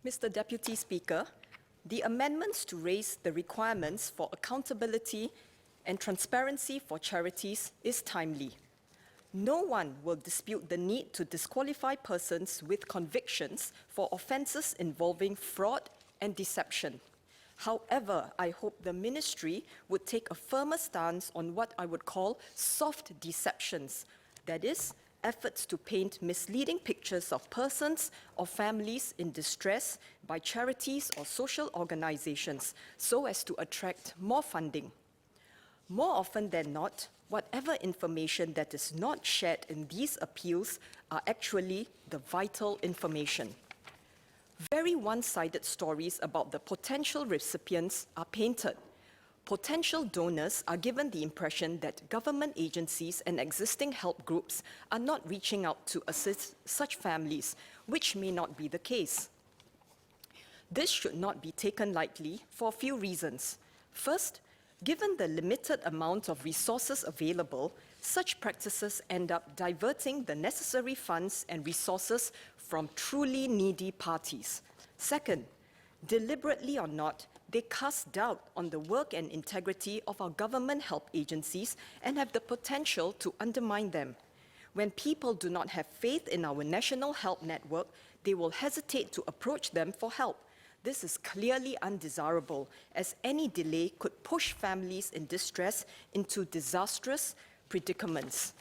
Mr. Deputy Speaker, the amendments to raise the requirements for accountability and transparency for charities is timely. No one will dispute the need to disqualify persons with convictions for offences involving fraud and deception. However, I hope the Ministry would take a firmer stance on what I would call soft deceptions, that is, efforts to paint misleading pictures of persons or families in distress by charities or social organizations so as to attract more funding. More often than not, whatever information that is not shared in these appeals are actually the vital information. Very one-sided stories about the potential recipients are painted. Potential donors are given the impression that government agencies and existing help groups are not reaching out to assist such families, which may not be the case. This should not be taken lightly for a few reasons. First, given the limited amount of resources available, such practices end up diverting the necessary funds and resources from truly needy parties. Second, deliberately or not, they cast doubt on the work and integrity of our government help agencies and have the potential to undermine them. When people do not have faith in our national help network, they will hesitate to approach them for help. This is clearly undesirable, as any delay could push families in distress into disastrous predicaments.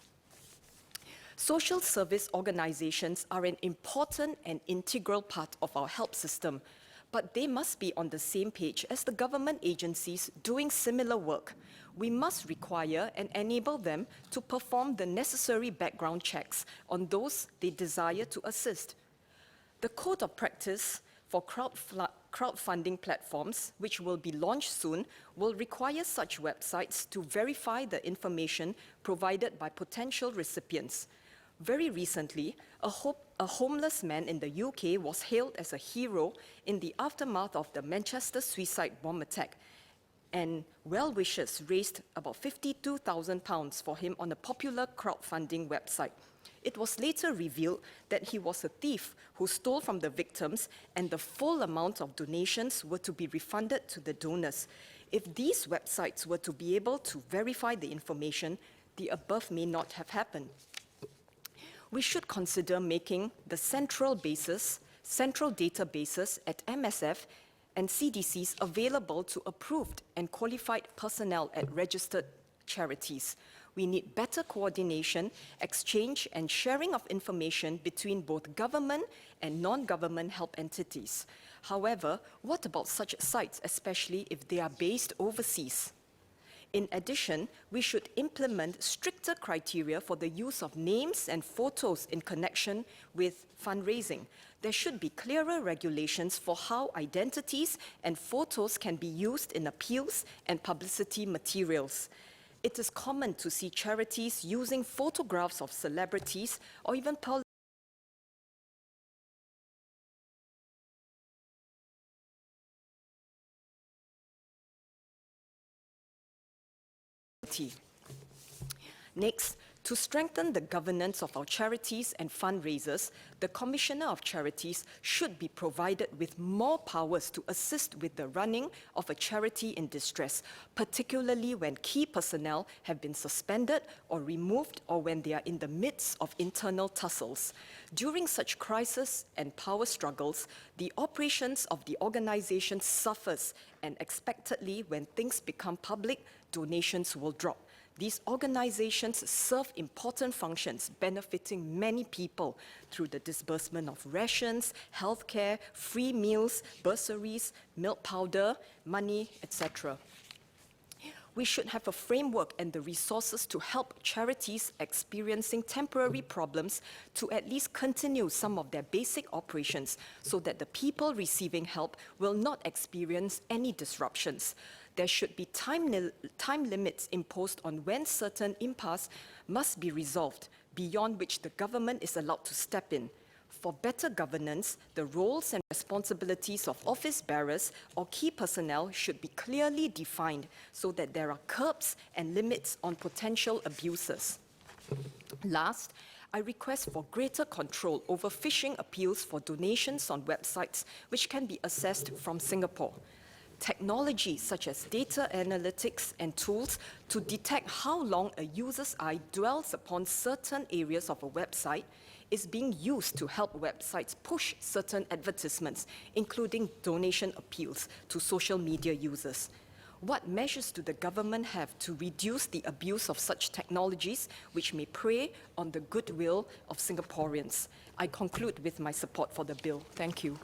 Social service organizations are an important and integral part of our help system, but they must be on the same page as the government agencies doing similar work. We must require and enable them to perform the necessary background checks on those they desire to assist. The Code of Practice for crowdfunding platforms, which will be launched soon, will require such websites to verify the information provided by potential recipients. Very recently, a homeless man in the UK was hailed as a hero in the aftermath of the Manchester suicide bomb attack, and well-wishers raised about £52,000 for him on a popular crowdfunding website. It was later revealed that he was a thief who stole from the victims, and the full amount of donations were to be refunded to the donors. If these websites were to be able to verify the information, the above may not have happened. We should consider making the central databases at MSF and CDCs available to approved and qualified personnel at registered charities. We need better coordination, exchange, and sharing of information between both government and non-government help entities. However, what about such sites, especially if they are based overseas? In addition, we should implement stricter criteria for the use of names and photos in connection with fundraising. There should be clearer regulations for how identities and photos can be used in appeals and publicity materials. It is common to see charities using photographs of celebrities or even Next, to strengthen the governance of our charities and fundraisers, the Commissioner of Charities should be provided with more powers to assist with the running of a charity in distress, particularly when key personnel have been suspended or removed or when they are in the midst of internal tussles. During such crises and power struggles, the operations of the organization suffers, and expectedly, when things become public, donations will drop. These organizations serve important functions, benefiting many people through the disbursement of rations, healthcare, free meals, bursaries, milk powder, money, etc. We should have a framework and the resources to help charities experiencing temporary problems to at least continue some of their basic operations so that the people receiving help will not experience any disruptions. There should be time limits imposed on when certain impasse must be resolved, beyond which the government is allowed to step in. For better governance, the roles and responsibilities of office bearers or key personnel should be clearly defined so that there are curbs and limits on potential abuses. Last, I request for greater control over phishing appeals for donations on websites which can be accessed from Singapore. Technology such as data analytics and tools to detect how long a user's eye dwells upon certain areas of a website is being used to help websites push certain advertisements, including donation appeals, to social media users. What measures do the government have to reduce the abuse of such technologies which may prey on the goodwill of Singaporeans? I conclude with my support for the bill. Thank you.